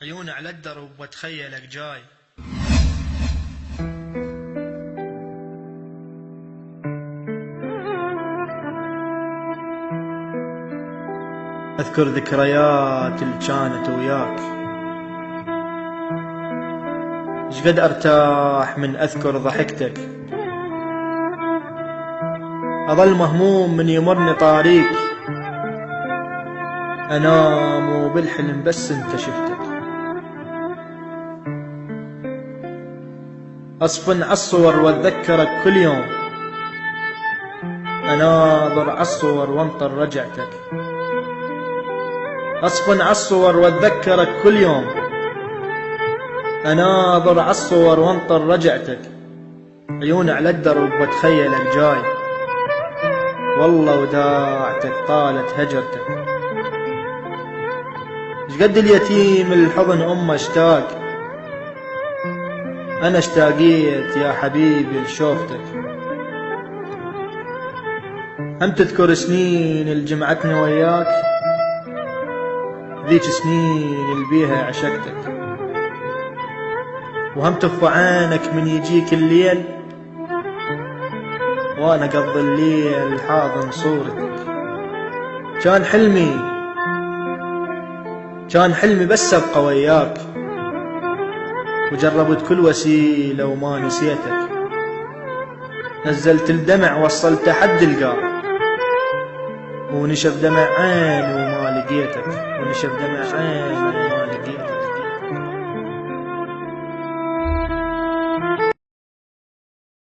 عيوني على الدرب واتخيلك جاي. اذكر ذكريات اللي كانت وياك، شقد ارتاح من اذكر ضحكتك، اظل مهموم من يمرني طاريك، انام وبالحلم بس انت شفتك. اصفن عالصور واتذكرك كل يوم، اناظر عالصور وانطر رجعتك. اصفن عالصور واتذكرك كل يوم، اناظر عالصور وانطر رجعتك. عيوني على الدرب واتخيلك جاي، والله وداعتك طالت هجرتك. شقد اليتيم الحضن امه اشتاق، انا اشتاقيت يا حبيبي لشوفتك. هم تذكر سنين الجمعتني وياك، ذيك سنين اللي بيها عشقتك. وهم تخفى عينك من يجيك الليل، وانا قضي الليل حاضن صورتك. كان حلمي بس ابقى وياك، وجربت كل وسيلة وما نسيتك. نزلت الدمع وصلت حد القاع، ونشف دمع عيني وما لقيتك.